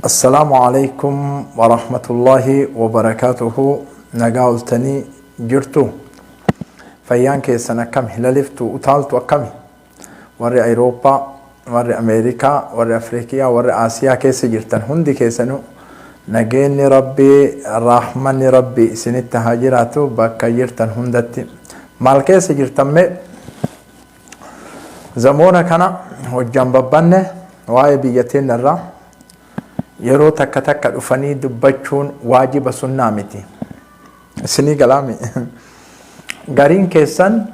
السلام عليكم ورحمة الله وبركاته. نقاولتني جرتو فيان كيسنا كم هلالفتو وطالتو كم وري أوروبا وري أمريكا وري أفريقيا وري آسيا كيس جرتن هندي كيسنو نجيني ربي رحمن ربي سنت هاجراتو بكا جرتن هندتي مال كيس جرتن مي زمونا كان وجنب ببنه واي بيجتين الرا yeroo takka takka dhufanii dubbachuun waajiba sunnaa miti isinii galaami gariin keessan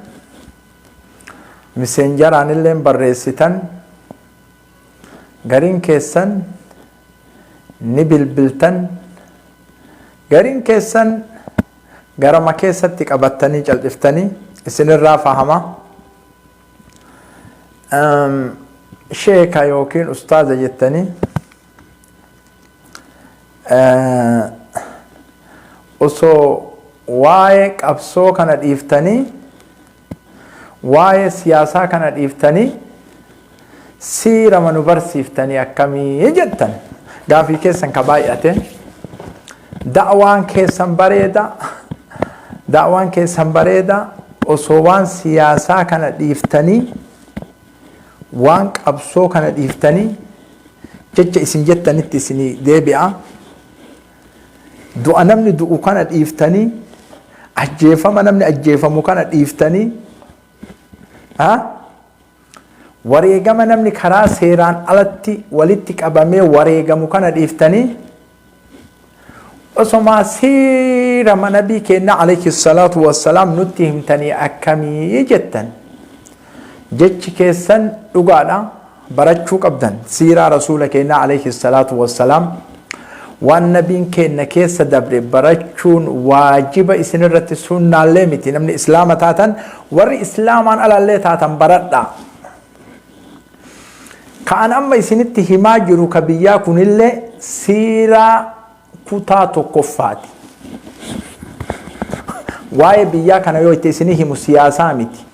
messengeraan illee barreessitan gariin keessan ni bilbiltan gariin keessan garama keessatti qabattanii cal'iftanii isinirraa fahama sheeka yookiin ustaaza jettanii osoo waa'ee qabsoo kana dhiiftanii waa'ee siyaasaa kana dhiiftanii siira manu barsiiftanii akkamii jettan gaafii keessan ka baay'ate da'waan keessan bareeda osoo waan siyaasaa kana dhiiftanii waan qabsoo kana dhiiftanii jecha isin jettanitti isinii deebi'a du'a namni du'u kana dhiiftanii ajjeefama namni ajjeefamu kana dhiiftanii wareegama namni karaa seeraan alatti walitti qabamee wareegamu kana dhiiftanii osoma siira nabii keenya alayhi salaatu wassalaam nutti himtanii akkamii jettan jechi keessan dhugaadha barachuu qabdan siira rasuula keenya alayhi salaatu wassalaam waan nabiin keenya keessa dabre barachuun waajiba isinirratti sunnaallee miti namni islaama taatan warri islaamaan alallee taatan baradha ka'an amma isinitti himaa jiru ka biyyaa kunillee siiraa kutaa tokkoffaati waa'ee biyyaa kana yoo itti isinii himu siyaasaa miti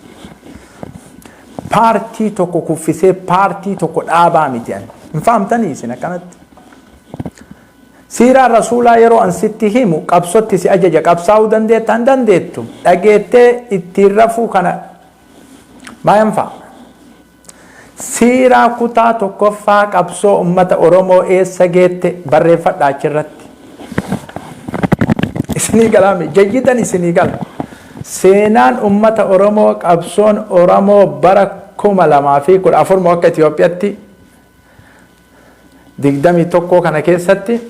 paartii tokko kuffisee paartii tokko dhaabaa miti an hin fahamtanii isin akkanatti siiraan rasuulaa yeroo an sitti himu qabsotti si ajaja qabsaa'uu dandeettan dandeettu dhageettee ittiin rafuu kana maayaan fa'a siiraa kutaa tokkoffaa qabsoo ummata Oromoo eessa geette barreeffadhaa achirratti isinii galaame jayyidan isinii gala seenaan ummata Oromoo qabsoon Oromoo bara 2014 moo akka Itoophiyaatti 21 kana keessatti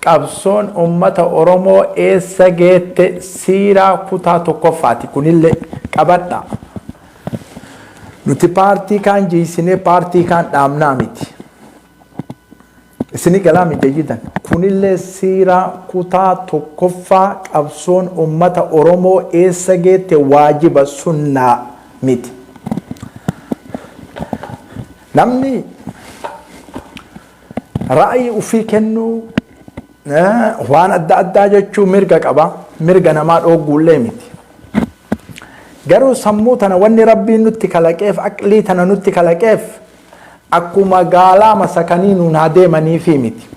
qabsoon ummata Oromoo eessa geette siiraa kutaa tokkoffaati kunillee qabadha nuti paartii kaan jiisinee paartii kaan dhaabnaa miti isinii galaami jayyidan kunillee siiraa kutaa tokkoffaa qabsoon ummata Oromoo eessa geette waajiba sunnaa miti namni ra'ayii ufii kennuu waan adda addaa jechuu mirga qaba mirga namaa dhoogguullee miti garuu sammuu tana wanni rabbiin nutti kalaqeef aqlii tana nutti kalaqeef akkuma gaalaa masakanii nuun haa deemaniifi miti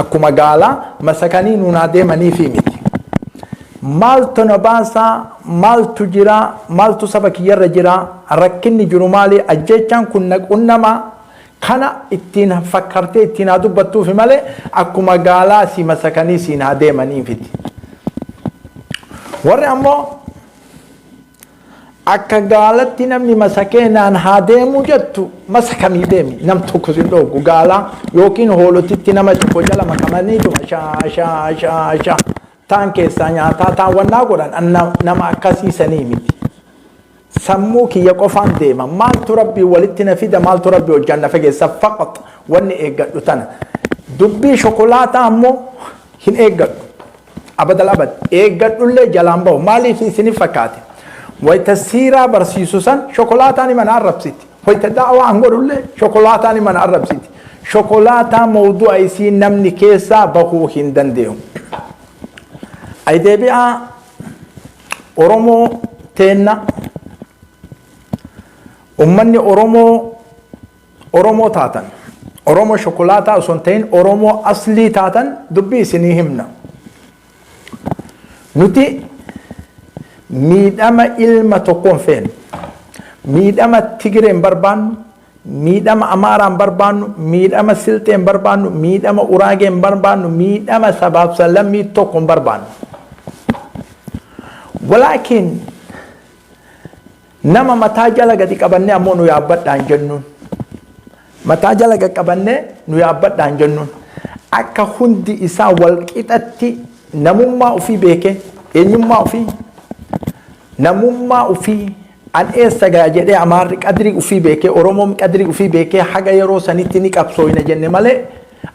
akkuma gaalaa masakanii nuun haa deemaniifi miti maaltu na baasaa maaltu jiraa maaltu saba kiyyarra jiraa rakkinni jiru maali ajjechaan kun naqunnamaa kana ittiin fakkartee ittiin haa dubbattuufi malee akkuma gaalaa si masakanii siin haa deemaniifiti warri ammoo akka gaalatti namni masakeenaan haa deemu jettu masakamii deemi nam tokko sin dhoogu gaalaa yookiin hoolotitti nama tokko jala makamaniituma shaa taan keessaa nyaataa taan wannaa godhan nama akkasiisanii miti sammuu kiyya qofaan deema maaltu rabbii walitti na fida maaltu rabbii hojjaan na fageessa faqat wanni eeggadhu tana dubbii shokolaataa ammoo hin eeggadhu abadal abad eeggadhullee jalaan bahu maaliif isinif fakkaate wayta siiraa barsiisu san shokolaataan mana arrabsiti wayta da'waa an godhullee shokolaataan mana arrabsiti shokolaataa mawdu'a isii namni keessaa bahuu hin dandeeyu ay deebi'aa Oromoo teenna ummanni Oromoo taatan Oromoo shokolaataa osoo hin ta'in Oromoo aslii taatan dubbii isinii himna. Nuti miidhama ilma tokkoon feenu, miidhama Tigireen barbaannu, miidhama Amaaraan barbaannu, miidhama Silxeen barbaannu, miidhama Uraageen barbaannu, miidhama sabaaf sablammii tokkoon barbaannu. Walaakin nama mataa jala gadi qabannee ammoo nu yaabbadhaan jennuun. Mataa jala gadi qabannee nu yaabbadhaan jennuun. Akka hundi isaa wal qixatti namummaa ofii beekee, eenyummaa ofii, namummaa ofii an eessa gaa jedhee Amaarri qadrii ofii beekee, Oromoon qadrii ofii beekee haga yeroo sanitti ni qabsooyna jenne malee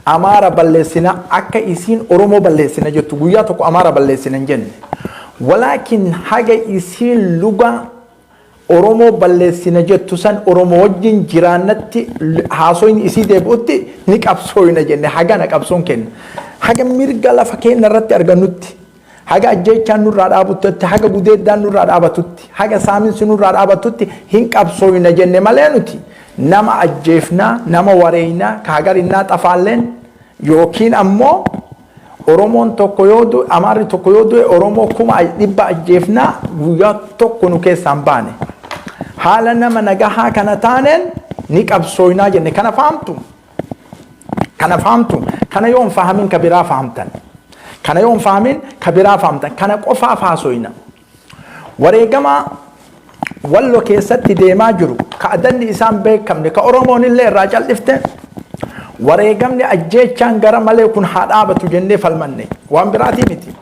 Amaara balleessina akka isiin Oromoo balleessina jettu guyyaa tokko Amaara balleessina hin jenne. Walaakin haga isiin luga Oromoo balleessina jettu san Oromoo wajjin jiraannatti haasoyin isii deebi'utti ni qabsooyna jenne haga na qabsoon kenna. Haga mirga lafa keenya irratti argannutti, haga ajjeechaan nurraa dhaabatutti, haga gudeeddaan nurraa dhaabatutti, haga saaminsi nurraa dhaabatutti hin qabsooyna jenne malee nuti nama ajjeefnaa, nama wareeynaa, kaagarinnaa xafaalleen yookiin ammoo Oromoon tokko yoo du'e, Amaarri tokko yoo du'e Oromoo 100 ajjeefnaa guyyaa tokko nu keessaan baane. Haala nama nagahaa kana taaneen ni qabsooynaa jenne. Kana fahamtu? Kana fahamtu? Kana yoo hin fahamin ka biraa fahamtan. Kana yoo hin fahamin ka biraa fahamtan. Kana qofaaf haasoyna. Wareegama Walloo keessatti deemaa jiru ka adanni isaan beekamne ka Oromoon illee irraa cal'ifte wareegamni ajjeechaan gara malee kun haa dhaabatu jennee falmanne waan biraatii miti.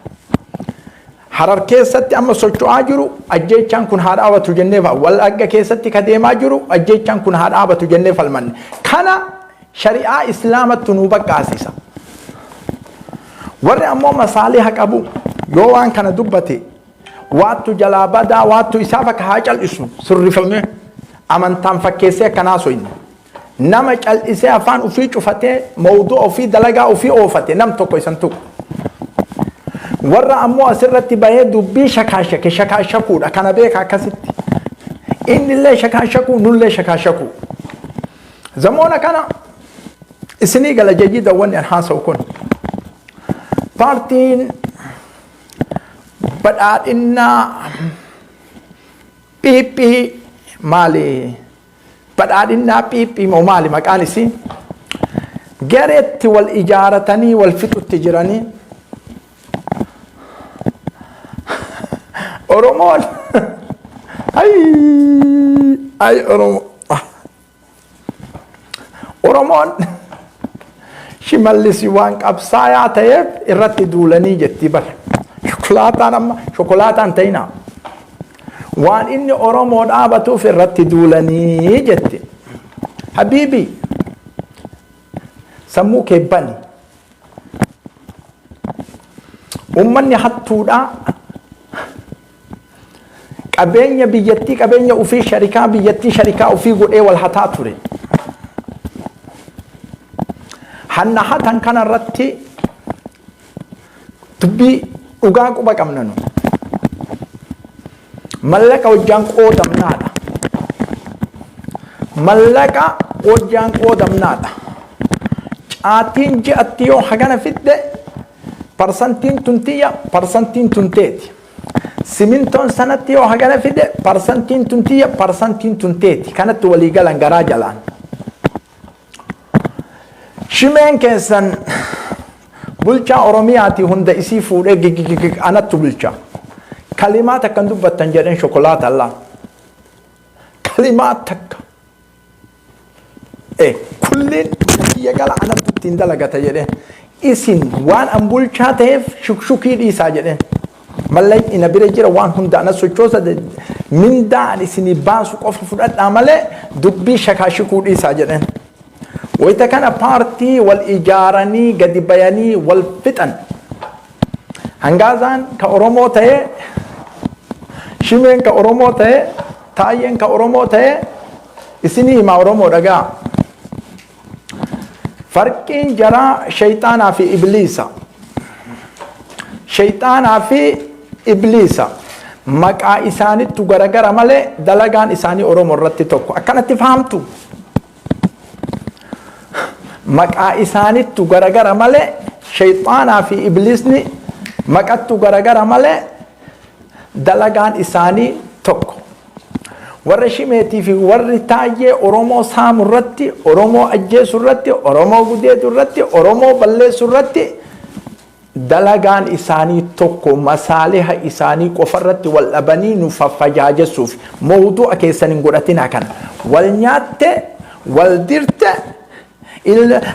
Harar keessatti amma socho'aa jiru ajjeechaan kun haa dhaabatu jennee Wallagga keessatti ka deemaa jiru ajjeechaan kun haa dhaabatu jennee falmanne. Kana shari'aa islaamattu nu baqqaasisa. Warri ammoo masaaliha qabu yoo waan kana dubbate waattu jalaa badaa waattu isaaf akka haa cal'isu sirrifame amantaan fakkeessee akkanaa soyne. Nama cal'isee afaan ofii cufatee mawduu ofii dalagaa ofii oofate nam tokko isan tuqu. Warra ammoo asirratti bahee dubbii shakaashake shakaashakuudha kana beeka akkasitti. Innillee shakaashakuu nullee shakaashakuu. Zamoona kana isinii gala jajjiida wanni an haasa'u kun. Paartiin badhaadhinnaa phiiphii maali? Badhaadhinnaa phiiphii moo maali maqaan isii? Gareetti wal ijaaratanii wal fixutti jiranii. Oromoon ay Oromoon Shimallis waan qabsaayaa ta'eef irratti duulanii jetti bara. Shokolaataan amma shokolaataan ta'ina. Waan inni Oromoo dhaabatuuf irratti duulanii jetti. Habiibi sammuu kee bani. Uummanni hattuudhaa qabeenya biyyattii qabeenya ofii sharikaa biyyattii sharikaa ofii godhee wal hataa ture. Hanna hatan kanarratti dubbii dhugaa quba qabna nu. Mallaqa hojjaan qoodamnaadha. Mallaqa hojjaan qoodamnaadha. Caatiin ji'atti yoo hagana fidde parsantiin tuntiyya parsantiin tunteeti. Simintoon sanatti yoo hagana fidde parsantiin tuntiyya parsantiin tunteeti. Kanatti walii galan garaa jalaan. Shimeen keessan bulchaa Oromiyaati hunda isii fuudhee anattu bulchaa. Kalimaat akkan dubbattan jedhen shokolaata Allah. Kalimaat takka. Kullin kiyya gala anattu ittiin dalagata jedhen. Isin waan an bulchaa ta'eef shukshukii dhiisaa jedhen. Mallayni ina bira jira waan hunda ana sochoosa mindaan isinii baasu qofa fudhadhaa malee dubbii shakaashikuu dhiisaa jedhen. Wayita kana paartii wal ijaaranii gadi bayanii wal fixan. Hangaazaan ka Oromoo ta'ee, Shimeen ka Oromoo ta'ee, Taayyeen ka Oromoo ta'ee, isinii himaa Oromoo dhagaa. Farqiin jaraa shayxaanaa fi ibliisa. Shayxaanaa fi ibliisa. Maqaa isaanittu garagara malee dalagaan isaanii Oromoo irratti tokko. Akkanatti fahamtu. maqaa isaanittu garagara malee shayxaanaa fi iblisni maqattu garagara malee dalagaan isaanii tokko. Warra shimeetii fi warri taayee Oromoo saamu irratti, Oromoo ajjeesu irratti, Oromoo gudeetu irratti, Oromoo balleessu irratti dalagaan isaanii tokko. Masaaliha isaanii qofa irratti wal dhabanii nu faffajaajessuuf mawduu'a keessan hin godhatinaa kana. Wal nyaatte, wal dirte,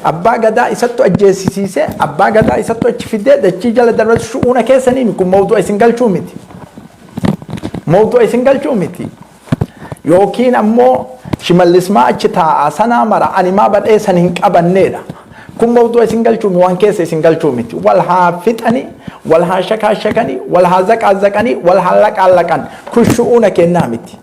abbaa gadaa isattu ajjeesisiise, abbaa gadaa isattu achi fidee dachii jala darbatu shu'uuna keessaniin kun mawduu'a isin galchuu miti. Mawduu'a isin galchuu miti. Yookiin ammoo shimallismaa achi taa'aa sanaa mara animaa badhee san hin qabanneedha. Kun mawduu'a isin galchuu miti, waan keessa isin galchuu miti. Wal haa fixanii, wal haa shakaashakanii, wal haa zaqaazaqanii, wal haa laqaallaqan. Kun shu'uuna kennaa miti.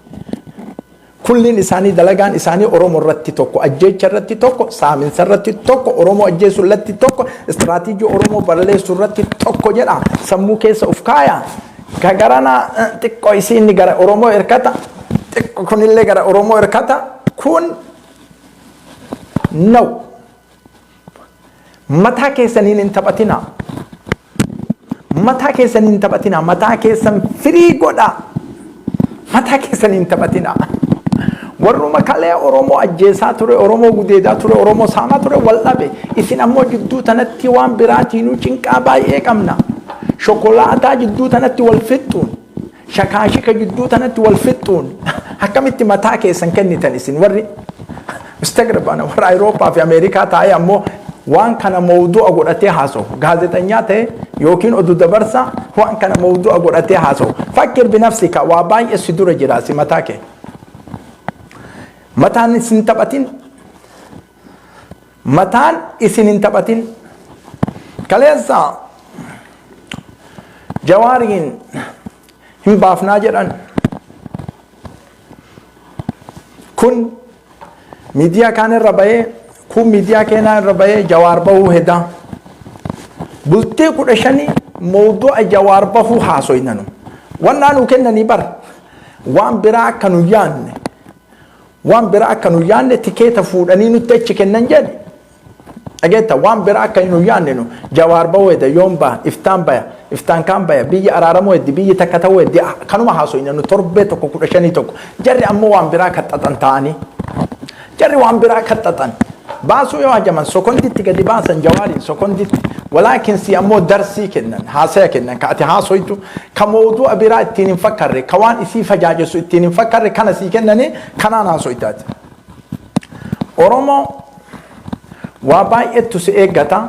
Kulliin isaanii dalagaan isaanii Oromoo irratti tokko, ajjeecha irratti tokko, saaminsa irratti tokko, Oromoo ajjeessu irratti tokko, istiraatiijii Oromoo balleessu irratti tokko jedha. Sammuu keessa uf kaaya. Gagarana xiqqoo isiin gara Oromoo hirkata. Xiqqoo kunillee gara Oromoo hirkata. Kun no. Mataa keessaniin hin taphatinaa. Mataa keessaniin hin taphatinaa. Mataa keessan firii godhaa. Mataa keessaniin hin taphatinaa. Warruma kalee Oromoo ajjeesaa ture, Oromoo gudeedaa ture, Oromoo saamaa ture wal dhabe. Isin ammoo jidduu tanatti waan biraatiinuu cinqaa baay'ee qabna. Shokolaataa jidduu tanatti wal fixxuun, shakaashika jidduu tanatti wal fixxuun akkamitti mataa keessan kennitan isin warri Instagram warra Awurooppaa fi Ameerikaa taa'ee ammoo waan kana mawduu'a godhatee haasa'u. Gaazexanyaa ta'e yookiin oduu dabarsa waan kana mawduu'a godhatee haasa'u. Fakkir binafsika waa baay'ee si dura jira si mataa kee. Mataan isin taphatin. Mataan isin hin taphatin. Kaleessa Jawaariin hin baafnaa jedhan. Kun miidiyaa kaan irra bahee, kun miidiyaa keenyaa irra bahee Jawaar bahuu hedaa. Bultee 15 mawduu'a Jawaar bahuu haasoynanu. Wannaa nuu kennanii bara. Waan biraa akka nu yaanne. Waan biraa akka nu yaanne tikeeta fuudhanii nutti achi kennan jedhe. Dhageetta waan biraa akka nu yaanne nu Jawaar bahuu heda yoom baha, iftaan baya, iftaan kaan baya, biyya araaramuu heddi, biyyi takka ta'uu heddi kanuma haasoynanu torbee tokko 15 tokko. Jarri ammoo waan biraa kaxxaxan ta'anii. Jarri waan biraa kaxxaxan. Baasuu yoo hajaman sokonditti gadi baasan Jawaariin sokonditti. Walaakin si ammoo darsii kennan, haasaya kennan, ka ati haasoytu, ka mawduu'a biraa ittiin hin fakkarre, ka waan isii fajaajessu ittiin hin fakkarre kana sii kennanii kanaan haasoytaati. Oromoo waa baay'eetu si eeggata.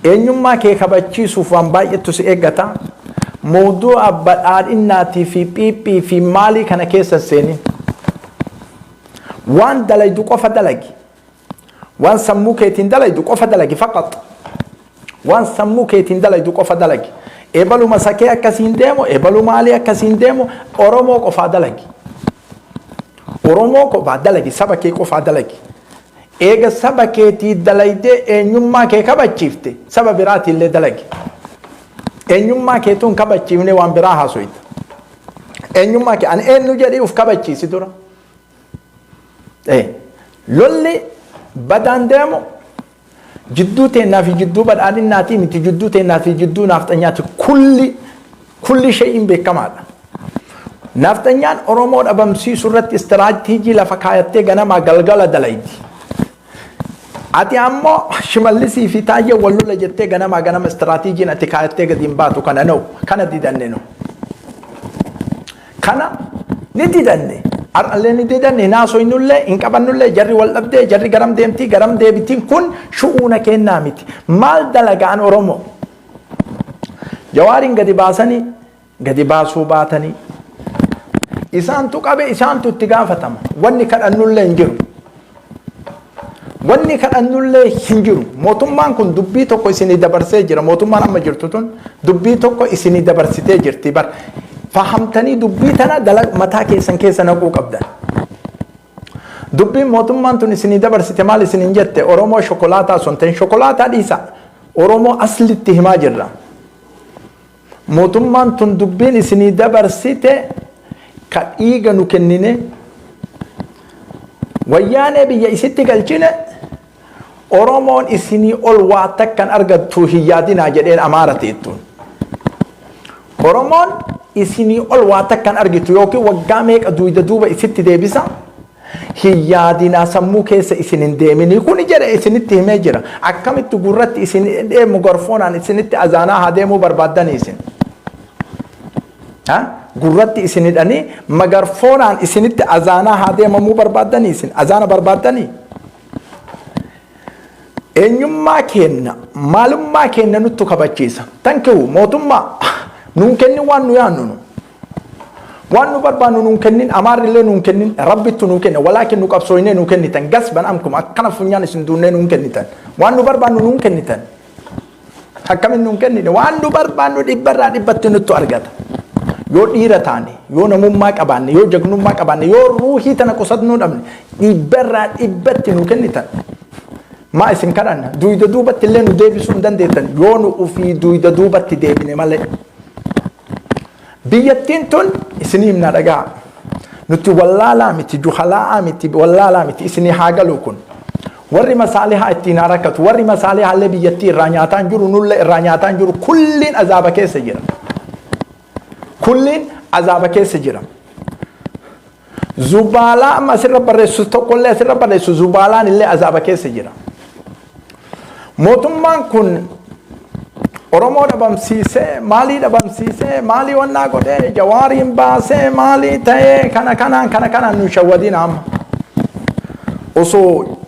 Eenyummaa kee kabachiisuuf waan baay'eetu si eeggata. Mawduu'a badhaadhinnaatii fi phiiphii fi maalii kana keessa seenin. Waan dalaydu qofa dalagi. Waan sammuu keetiin dalaydu qofa dalagi faqat. Waan sammuu keetiin dalaydu qofa dalagi. Ebaluma sakee akkasiin deemu, ebalu maalii akkasiin deemu, Oromoo qofaa dalagi. Oromoo qofaa dalagi, saba kee qofaa dalagi. Eega saba keetii dalaydee eenyummaa kee kabachiifte, saba biraatiillee dalagi. Eenyummaa keetuun kabachiifne waan biraa haasoyta. Eenyummaa kee, ani eenyu jedhii uf kabachiisi dura. Lolli badaan deemu jidduu teennaa fi jidduu badhaadhinnaatii miti jidduu teennaa fi jidduu naafxanyaati kulli shay'in beekamaadha. Naafxanyaan Oromoo dhabamsiisuu irratti istiraatiijii lafa kaayattee ganamaa galgala dalaydi. Ati ammoo shimallisii fi taayee wal lola jettee ganamaa ganama istiraatiijiin ati kaayattee gadi hin baatu kana noo kana didanne noo. Kana ni didanne. Ar'allee ni didanne naasoynullee hin qabannullee jarri wal dhabdee jarri garam deemtii garam deebitiin kun shu'uuna kennaa miti. Maal dalagaan Oromoo? Jawaariin gadi baasanii gadi baasuu baatanii. Isaantu qabe isaantu itti gaafatama. Wanni kadhannullee hin jiru. Wanni kadhannullee hin jiru. Mootummaan kun dubbii tokko isinii dabarsee jira. Mootummaan amma jirtu tun dubbii tokko isinii dabarsitee jirti bar. Fahamtanii dubbii tana mataa keessan keessa naquu qabdan. Dubbiin mootummaan tun isinii dabarsite maal isiniin jette? Oromoo shokolaataa sun ta'in shokolaataa dhiisa. Oromoo aslitti himaa jirra. Mootummaan tun dubbiin isinii dabarsite ka dhiiga nu kennine wayyaanee biyya isitti galchine Oromoon isinii ol waa takkan argattu hin yaadinaa jedheen Amaarateettuun. Oromoon isinii ol waa takkan argitu yookiin waggaa meeqa duuda duuba isitti deebisa hin yaadinaa sammuu keessa isin hin deemini kun jedhe isinitti himee jira. Akkamitti gurratti isin deemu gorfoonaan isinitti azaanaa haa deemuu barbaaddanii isin. Gurratti isin hidhanii magarfoonaan isinitti azaanaa haa deemamuu barbaaddanii isin azaana barbaaddanii. Eenyummaa kenna maalummaa kenna nutti kabachiisa. Tankiu mootummaa nuun kenni waan nu yaannu waan nu barbaannu nuun kennin Amaarrillee nuun kennin Rabbittu nuun kenna walaakin nu qabsooynee nuun kennitan gasban amkuma akkana funyaan isin duunnee nuun kennitan waan nu barbaannu nuun kennitan akkamiin nuun kennine waan nu barbaannu dhibbarraa dhibbatti nutti argata. Yoo dhiira taane yoo namummaa qabaanne yoo jagnummaa qabaanne yoo ruuhii tana qusatnuu dhabne dhibbarraa dhibbatti nu kennitan. Ma isin kadhanna duuda duubatti illee nu deebisuu hin dandeettan yoo nu ufii duuda duubatti deebine malee. Biyyattiin tun isinii himna dhagaa nuti wallaalaa miti juhalaa miti wallaalaa miti isinii haa galu kun warri masaalihaa ittiin haa rakkatu warri masaalihaa illee biyyattii irraa nyaataan jiru nullee irraa nyaataan jiru kulliin azaaba keessa jira. Kulliin azaaba keessa jira. Zubaalaa amma asirra barreessu tokkollee asirra barreessu zubaalaan illee azaaba keessa jira. Mootummaan kun Oromoo dhabamsiisee maalii dhabamsiisee maalii wannaa godhee jawaariin baasee maalii ta'ee kana kanaan nu shawwadiin amma. Osoo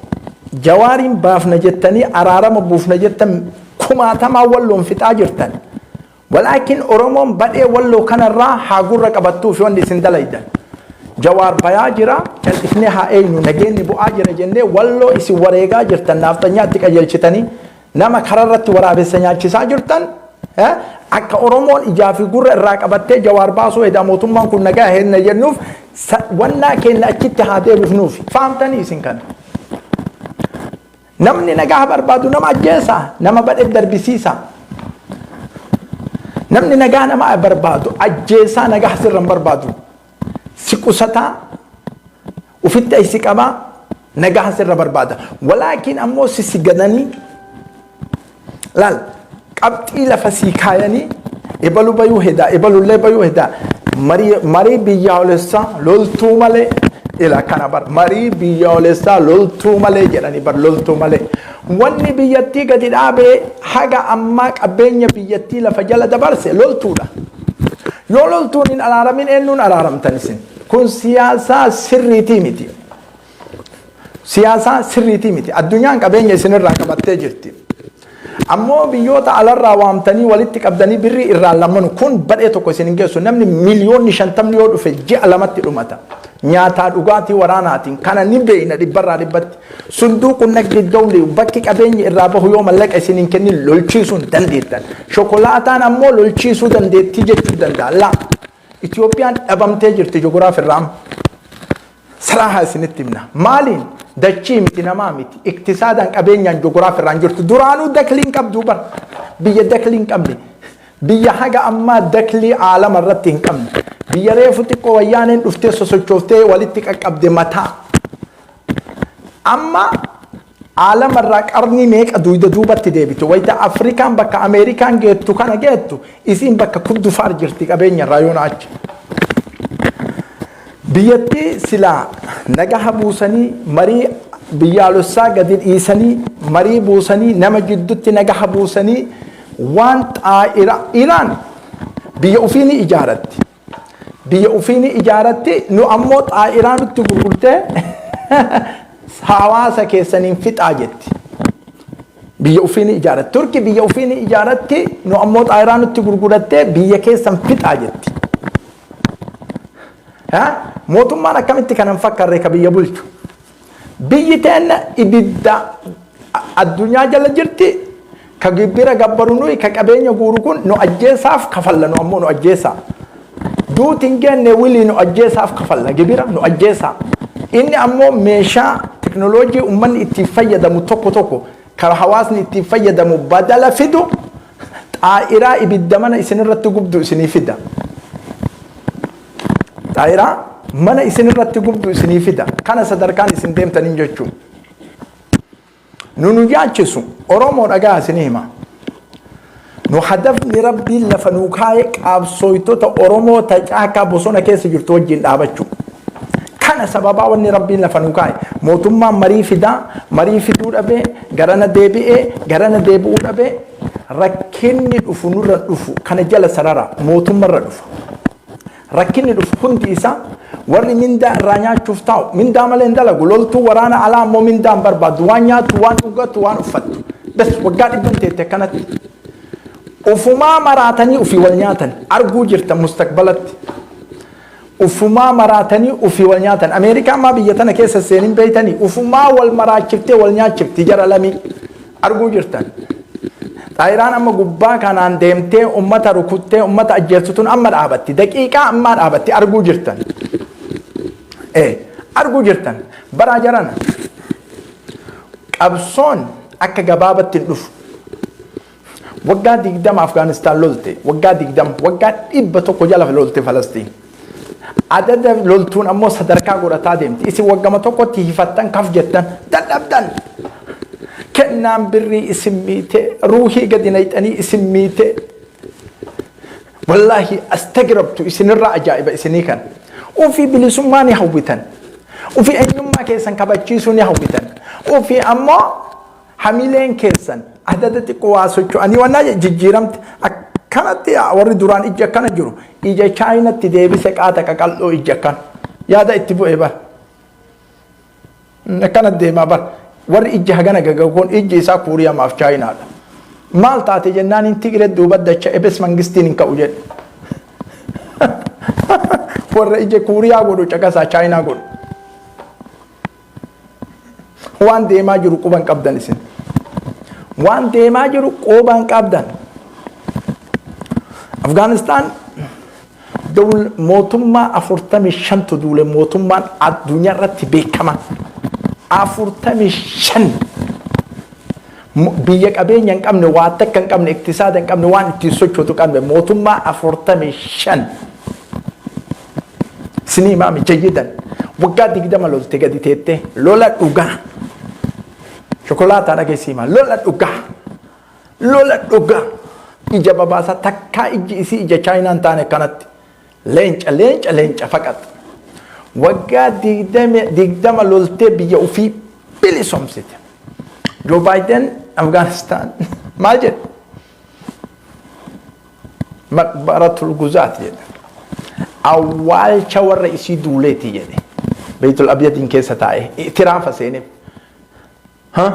jawaariin baafna jettanii araarama buufna jettan kumaatamaa walloon fixaa jirtan. Walaakin Oromoon badhee walloo kanarraa haa gurra qabattuuf wanti isin dalaydan. Jawaar bayaa jira cal'ifnee haa eenyu nageenyi bu'aa jira jennee walloo isin wareegaa jirtan naaftanyaatti qajeelchitanii nama kararratti waraabessa nyaachisaa jirtan akka Oromoon ijaa fi gurra irraa qabattee jawaar baasuu edaa mootummaan kun nagaa heedna jennuuf wannaa keenya achitti haa deebifnuuf faamtanii isin kana. Namni nagaa barbaadu nama ajjeesaa nama badhee darbisiisaa. Namni nagaa nama barbaadu ajjeesaa nagaa sirran barbaadu. Si qusataa ufitti aysi qabaa nagaa sirra barbaada. Walaakin ammoo si gadanii laal qabxii lafa sii kaayanii ebalu bayuu hedaa ebalullee bayuu hedaa marii biyyoolessaa loltuu malee ila kana bar marii biyyoolessaa loltuu malee jedhanii bar loltuu malee wanni biyyattii gadi dhaabee haga ammaa qabeenya biyyattii lafa jala dabarse loltuudha. Yoo loltuun hin araaramin eenyuun araaramtan isin kun siyaasaa sirriitii miti. Siyaasaa sirriitii miti addunyaan qabeenya isinirraa qabattee jirti. Ammoo biyyoota alarraa waamtanii walitti qabdanii birrii irraa lamanu kun badhee tokko isin hin geessu namni miliyoonni 50 yoo dhufe ji'a lamatti dhumata. Nyaataa dhugaatii waraanaatiin kana ni beeyna dhibbarraa dhibbatti. Sunduuqun nagdi dawli bakki qabeenyi irraa bahu yoo mallaqa isin hin kennin lolchiisuu hin dandeettan. Shokolaataan ammoo lolchiisuu dandeettii jechuu danda'a. Laa Itoophiyaan dhabamtee jirti joogiraafirraa. Salaahaa isinitti himna. Maaliin? Dachii miti namaa miti iktisaadaan qabeenyaan joogiraafirraan jirtu duraanuu dakliin qabdu bar biyya daklii hin qabne biyya haga ammaa daklii aalama irratti hin qabne biyya reefu xiqqoo wayyaaneen dhuftee sosochooftee walitti qaqqabde mataa amma aalama irraa qarnii meeqa duuda duubatti deebitu wayita Afrikaan bakka Ameerikaan geettu kana geettu isiin bakka kuddufaar jirti qabeenya irraa yoona achi. Biyyattii silaa nagaha buusanii marii biyyaalessaa gadi dhiisanii marii buusanii nama jidduutti nagaha buusanii waan Iraan biyya ufiini ijaaratti. Biyya ufiini ijaaratti nu ammoo Iraanutti gurgurtee hawaasa keessaniin fixaa jetti. Biyya ufiini ijaaratti. Turki biyya ufiini ijaaratti nu ammoo Iraanutti gurgurattee biyya keessan fixaa jetti. Mootummaan akkamitti kanan fakkarree ka biyya bulchu. Biyyi teenna ibidda addunyaa jala jirti ka gibbira gabbaru nuyi ka qabeenya guuru kun nu ajjeesaaf kafalla nu ammoo nu ajjeesaa. Duutiin genne wilii nu ajjeesaaf kafalla gibira nu ajjeesaa. Inni ammoo meeshaa teknooloojii uummanni ittiin fayyadamu tokko kan hawaasni ittiin fayyadamu badala fidu xaa'iraa ibidda mana isinirratti gubdu isinii fida. Xaa'iraa mana isinirratti gubdu isinii fida. Kana sadarkaan isin deemtaniin jechuun. ننجاتشسو أرومو رجع سنيما نو هدف لربي لفنوكايك أبصويتو تا أرومو تجاكا بوسونا كيس جرتوجين دابتشو كان سببا وني ربي لفنوكاي موتما مريفدا أبي غرانا ديبي أبي ركني أفنور الأفو كان جل سرارا موتما الأفو ركني الأفو كنت إسا وري من دا رانيا شفتاو من دا مالين دا لغلولتو ورانا على مو من دا برباد وانيا توان أغا توان أفت بس وقاد ابن تيتي كانت أفما مراتني أفي والنياتن أرجو جرت مستقبلت أفما مراتني أفي والنياتن أمريكا ما بيجتنا كيس السنين بيتني أفما والمرات شفتي والنيات شفتي جرى لمي أرجو جرتن طائران أما قبا كان عن ديمتي أمة ركوتي أمة أجلستون أما رابطي دقيقة أما رابطي أرجو جرتن أرجو جرتن برا جرانا أبصون أكا جبابة الأف وقاد يقدم أفغانستان لولتي وقاد يقدم وقاد إبتو كجلا في لولتي فلسطين عدد لولتون أمو صدركا قرطا ديمتي إسي وقامتو كو تيفتن كف جتن دن أبدن كنام بري اسميته روحي قد نيتني اسميته والله استغربت اسن الرعجائب اسني كان وفي بلسماني هوبتن وفي أيما كيسن كبتشيسوني هوبتن وفي أما حميلين كيسن عددت قواسو أني وانا جيرمت كانت وري دوران إجا كان جرو إجا چاينة تديبي سكاتك قلو إجا كان يادا اتبو إبا كانت ديما بر وري إجا هغانا غاقون إجا إسا كوريا ماف چاينا مال تاتي جنان انتقرد دوبت دچا إبس منغستين انكا وجد وري إجا كوريا قولو چكسا چاينا قول وان ديما جرو قوبان قبدن اسن وان ديما جرو قوبان قبدن أفغانستان دول موتما أفرتمي شنت دول موتما الدنيا رتبه كمان أفرتمي شن بيجك أبين ينك أمن واتك ينك أمن اقتصاد ينك أمن وان تسوق تو كان موتما أفرتمي شن سنين ما جيدا وقاد يقدم لول تجدي تيته لولا أوجا شوكولاتة أنا كيسيما لولا أوجا إجا باباسا تكا إجي إسي إجا چاينا انتاني كانت لينچ فقط وقا ديقدم لولتي بيا وفي بلي سومسيت جو بايدن أفغانستان ماجد مقبرة الغزاة يدي أول شاور رئيسي دولتي يدي بيت الأبيض إن كيسة تاي اتراف سيني ها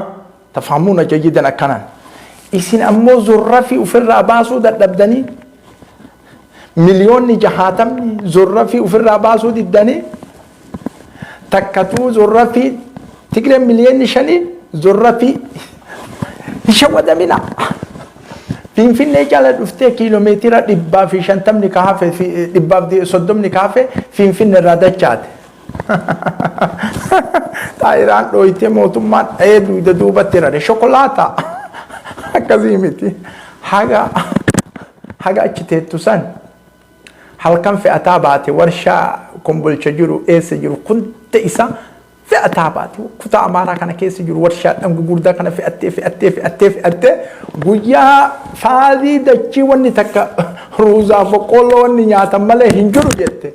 تفهمون جيدا أكنان إسين أمو زرفي وفر راباسو دبدني مليون جهاتم زرفي وفر راباسو دبدني تكتو زرفي تقرأ مليون نشاني زرفي يشوى دمنا فين نجالة دفتة كيلومتر دبا في شنتم نكافة في دبا في صدم نكافة فين الرادة جات تايران رويته موتمان أيدو يدوبة ترى شوكولاتة كزيمتي حاجة أشتهتوسان هل كان في أتاباتي ورشة كمبل شجرو إيس جرو كنت إسا في أتاباتي كنت أمارا كان كيس جرو ورشة أم جوردا كان في أتي ويا فادي دشي وني تكا روزا فقولو وني نياتا ماله هنجرو جت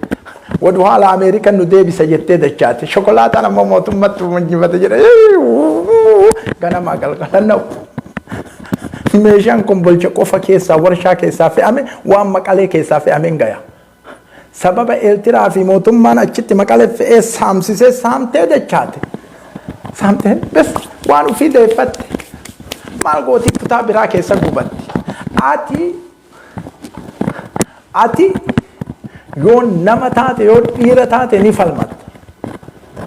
ودوها على أمريكا ندي بسجت دشاتي شوكولاتة أنا ما موتم من جبت جرا كنا ما قال كنا meeshaan kombolcha qofa keessaa warshaa keessaa fe'ame waan maqalee keessaa fe'ameen gaya sababa eeltiraa fi mootummaan achitti maqalee fe'ee saamsisee saamtee dachaate saamtee bes waan ufii deeffatte maal gootii kutaa biraa keessa gubatti ati yoo nama taate yoo dhiira taate ni falmatta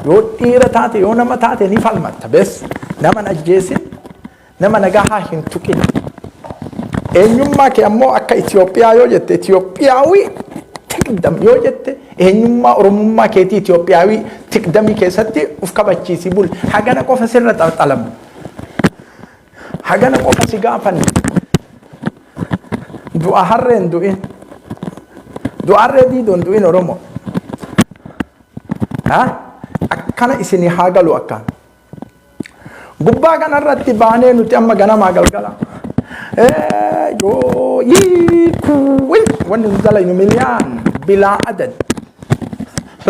yoo dhiira taate yoo nama taate ni falmatta bes nama ajjeesin nama nagahaa hin tuqin eenyummaa kee ammoo akka Itoophiyaa yoo jette Itoophiyaawi tikdam yoo jette eenyummaa Oromummaa keetii Itoophiyaawi tikdamii keessatti uf kabachiisi bul hagana qofa sirra xaxalamu hagana qofa si gaafanne du'a harreen du'in du'a harree diidoon du'in Oromoo akkana isinii haa galu akkaan gubbaa kanarratti baanee nuti amma ganamaa galgala yoo wanni nu dalaynu miliyaan bilaa adad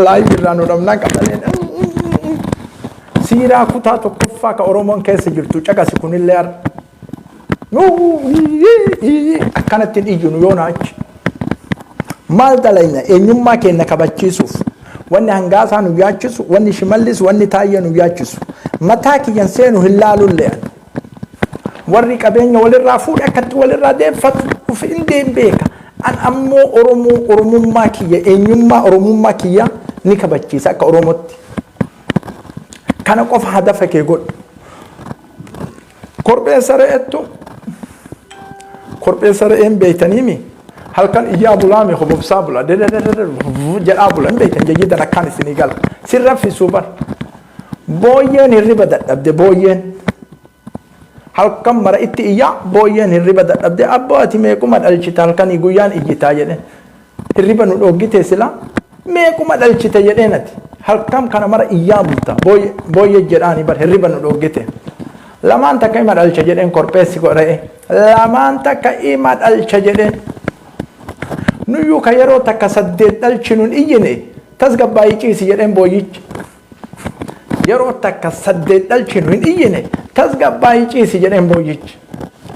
laayii irraa nu dhabnaa qabaleen siiraa kutaa tokkoffaa ka Oromoon keessa jirtu caqasi kunillee ar akkanattiin iyyuu nu yoo naachi maal dalayna eenyummaa keenya kabachiisuuf wanni hangaasaa nu yaachisu wanni shimallis wanni taayya nu yaachisu mataa kiyyan seenu hin laalullee warri qabeenya walirraa fuudhe akkatti walirraa deeffatu uf hin deembeeka an ammoo oromummaa kiyya eenyummaa oromummaa kiyya ni kabachiisa akka Oromootti kana qofa hadafa kee godhu korbeessa re'een beeytaniimi halkan iyyaa bulaami hobobsaa bula jedhaa bulan beeytan jayyidan akkaan isinii gala sirraffisuu bar booyyeen hirriba dadhabde booyyeen halkan mara itti iyyaa booyyeen hirriba dadhabde abboo ati meequma dhalchite halkanii guyyaan iyyitaa jedhe hirriba nu dhoggite sila meequma dhalchite jedheen ati halkan kana mara iyyaa bulta booyyee jedhaani bar hirriba nu dhoggite lamaan takka ima dhalcha jedheen korbeessi godha'e lamaan takka ima dhalcha jedheen nuyyuu ka yeroo takka 8 dhalchinuun iyyine tasgabbaayii ciisi jedheen booyyichi yeroo takka 8 dhalchinuun iyyine tasgabbaayii ciisi jedheen booyyichi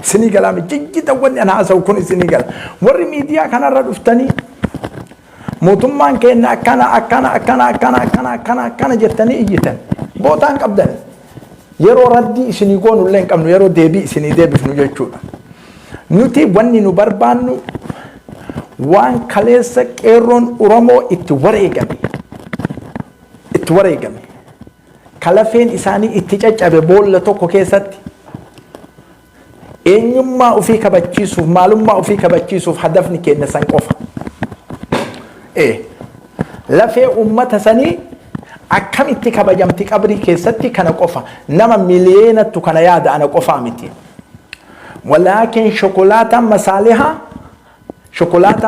isinii galaami jijjita wanni ana haasa'u kun isinii gala warri miidiyaa kanarra dhuftanii mootummaan keenya akkana jettanii iyyitan bootaan qabdan yeroo raddii isinii goonullee hin qabnu yeroo deebii isinii deebifnu jechuudha nuti wanni nu barbaannu waan kaleessa qeerroon Oromoo itti wareegame kalafeen isaanii itti caccabe boolla tokko keessatti eenyummaa ofii kabachiisuuf maalummaa ofii kabachiisuuf hadafni keenya san qofa lafee ummata sanii akkamitti kabajamti qabrii keessatti kana qofa nama miliyeenattu kana yaada ana qofaa miti walaakin shokolaataan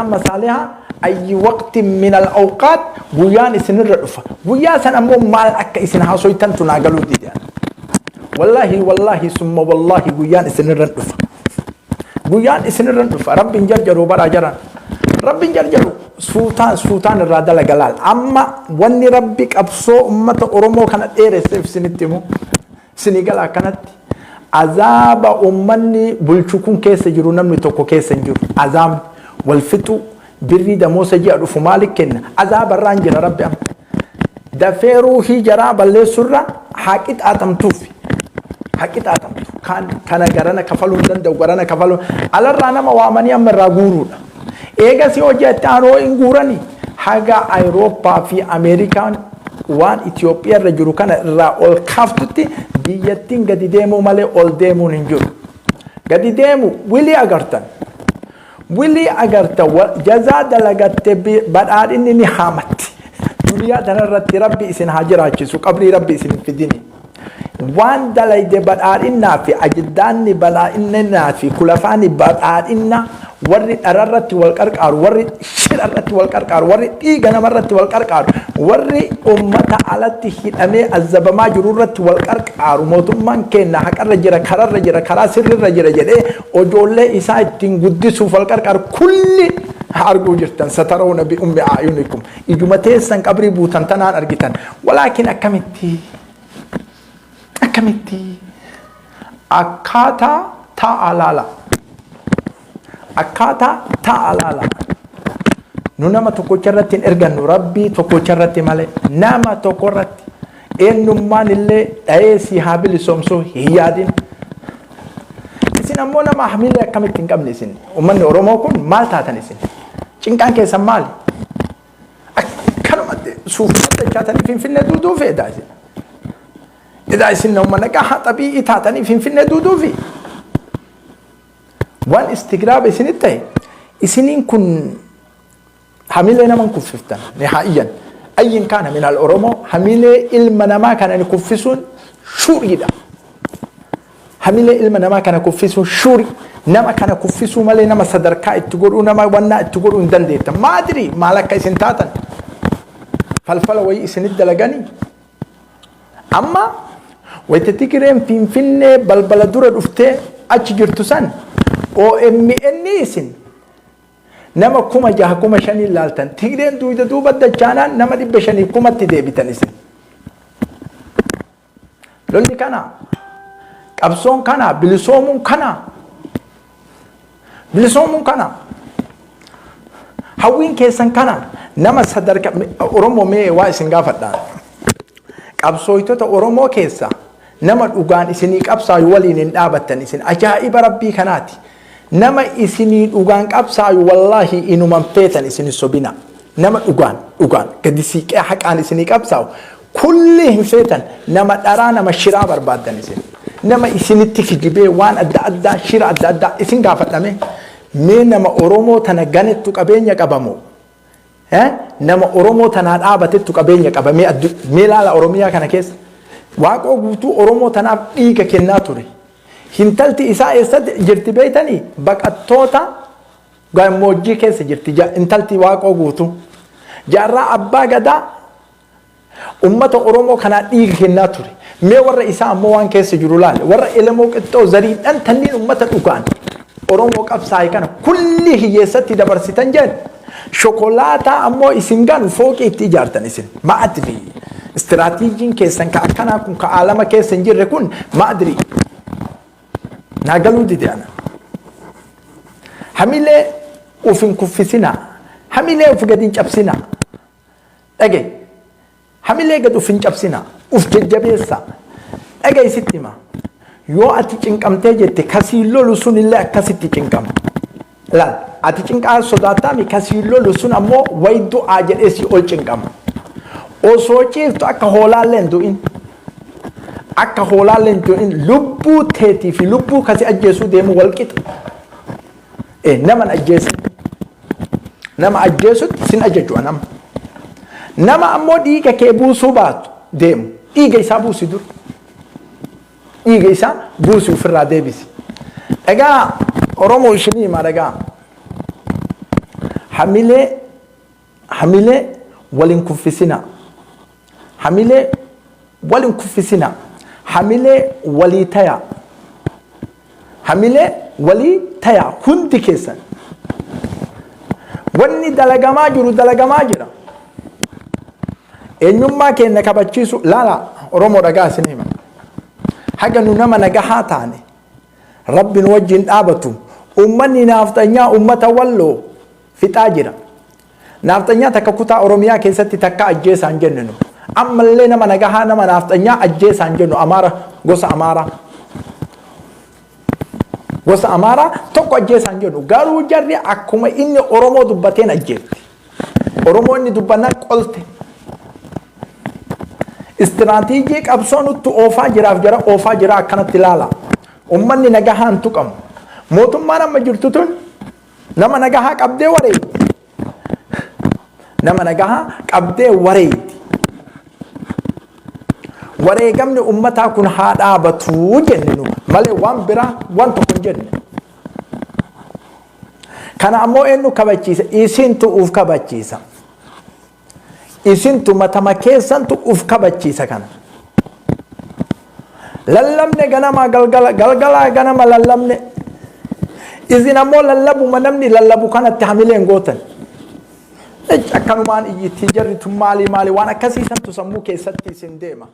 masaalihaa ayyi waqti min al-awqaat guyyaan isinirra dhufa guyyaa san ammoo maal akka isin haasoytantu naa galuu didaan wallaahi summa wallaahi guyyaan isinirra dhufa rabbiin jarjaru baraa jaran rabbiin jarjaru suutaan irraa dalagalaal amma wanni rabbi qabsoo ummata Oromoo kana dheeresseef isinitti himu isinii gala akkanatti azaaba ummanni bulchu kun keessa jiru namni tokko keessa hin jiru azaabni والفتو بري دموسة جاء رفو مالك كنا عذاب الرانجر ربي أم دفيرو هي جراب اللي سرة حاكت آتم توفي كان غرانا كفلون دند وغرانا كفلون على الرانا موامني أم راغورونا إيجا سيو جاتانو إنغوراني حاجة أوروبا في أمريكا وان إثيوبيا رجلو كان را الكافتتي بيتين قد ديمو مالي أول ديمو ننجر قد ديمو willi agarta jazaa dalagatte badhaadh inni ni haamatti duniyaa tanarratti rabbi isin haa jiraachisu qabrii rabbi isin fidini waan dalayde badhaadhinnaa fi ajiddaanni badhaadhinnaa fi kulafaani badhaadhinna warri dhararratti wal qarqaaru warri shirarratti wal qarqaaru warri dhiiga namarratti wal qarqaaru warri ummata alatti hidhamee azabamaa jirurratti wal qarqaaru mootummaan keenya haqarra jira kararra jira karaa sirrirra jira jedhee ojoollee isaa ittiin guddisuuf wal qarqaaru kulli arguu jirtan satarawna bi ummi a'yunikum ijuma teessan qabrii buutan tanaan argitan walaakin akkamitti akkaataa ta'alaala nu nama tokkocha irratti hin ergannu rabbii tokkocha irratti malee nama tokko irratti eenyummaan illee dha'ee si haa bilisoomsuu hin yaadin isin ammoo nama hamilee akkamitti hin qabne isin ummanni Oromoo kun maal taatan isin cinqaan keessan maali akkanumatti suufumatti dachaatanii finfinnee duuduu feedaa isin idaa isin nama naqaa xabi'ii taatanii finfinnee duuduufi waan istigraaba isinit ta'e isiniin kun hamilee naman kuffiftan nihaa'iyan ayyin kaana min al-Oromoo hamilee ilma namaa kana ni kuffisuun shuriidha hamilee ilma namaa kana kuffisuun shuri nama kana kuffisuu malee nama sadarkaa itti godhuu nama wannaa itti godhuu hin dandeettan maadiri maal akka isin taatan falfala wayii isinit dalaganii amma Wayita Tigireen Finfinnee balbala dura dhuftee achi jirtu san OMN isin nama 6,500 ilaaltan Tigireen duuba dachaanaan nama 500 kumatti deebitan isin. Lolli kana qabsoon kana bilisoomuun kana hawwiin keessan kana nama sadarkaa Oromoo mee waa isin gaafadhaan qabsooytota Oromoo keessa nama dhugaan isinii qabsaayu waliin hin dhaabattan isin ajaa'iba rabbii kanaati nama isinii dhugaan qabsaayu wallahi inuman feetan isin sobina nama dhugaan gadi siiqee haqaan isinii qabsaayu kulli hin feetan nama dharaa nama shiraa barbaaddan isin nama isinitti kijibee waan adda shira adda isin gaafadhame mee nama Oromoo tana ganettu qabeenya qabamu nama Oromoo tana dhaabatettu qabeenya qabame mee laala Oromiyaa kana keessa waaqoo guutuu Oromoo tanaaf dhiiga kennaa ture hintalti isaa eessatti jirti beeytanii baqattoota gammoojjii keessa jirti intalti waaqoo guutuu jaarraa abbaa gadaa ummata Oromoo kana dhiiga kennaa ture mee warra isaa ammoo waan keessa jiru laale warra elemoo qixxoo zariidhaan tanniin ummata dhugaan Oromoo qabsaa'e kana kulli hiyyeessatti dabarsitan jedhu shokolaataa ammoo isin ganu fooqii itti ijaartan isin ma'adri istiraatiijiin keessan ka akkanaa kun ka aalama keessa hin jirre kun ma'adri naagaluu dideana hamilee uf hin kuffisina hamilee uf gad hin cabsina dhage hamilee gad uf hin cabsina uf jajjabeessa dhage isitti hima yoo ati cinqamtee jette kasii lolu sun illee akkasitti cinqama laal ati cinqaa sodaataami kasii lolu sun ammoo wayiddu aa jedhee si ol cinqama osoo ciiftu akka hoolaalleen du'in lubbuu teetii fi lubbuu kasi ajjeesuu deemu walqixa nama ajjeesutti sin ajajua nama ammoo dhiiga kee buusuu baatu deemu dhiiga isaa buusi dur dhiiga isaa buusi ofirraa deebisi dhagaa Oromoo ishinii hima dhagaa hamilee walin kuffisina hamilee walin kuffisina hamilee walii taya hundi keessan wanni dalagamaa jira eenyummaa keenya kabachiisu laala Oromoo dhagaa isin hima haga nu nama nagahaa taane rabbiin wajjin dhaabatu ummanni naaftanyaa ummata walloo fixaa jira naaftanyaa takka kutaa Oromiyaa keessatti takka ajjeesaan jennu ammallee nama nagahaa nama naaftanyaa ajjeesaan jennu gosa amaaraa tokko ajjeesaan jennu garuu jarri akkuma inni Oromoo dubbateen ajjeefti Oromoo inni dubbannaa qolte istiraatiijii qabsoo nutti oofaa jira akkanatti ilaala ummanni nagahaan tuqamu mootummaan amma jirtu tun nama nagahaa qabdee wareeyti wareegamni ummataa kun haa dhaabatu jenninu malee waan biraa waan tokko hin jenne kana ammoo eenyu kabachiisa isintu uf kabachiisa isintu matama keessantu uf kabachiisa kana lallabne ganama galgala ganama lallabne izin ammoo lallabuma namni lallabu kanatti hamileen gootan akkanumaan iyyittii jarritu maali waan akkasiisantu sammuu keessatti isin deema.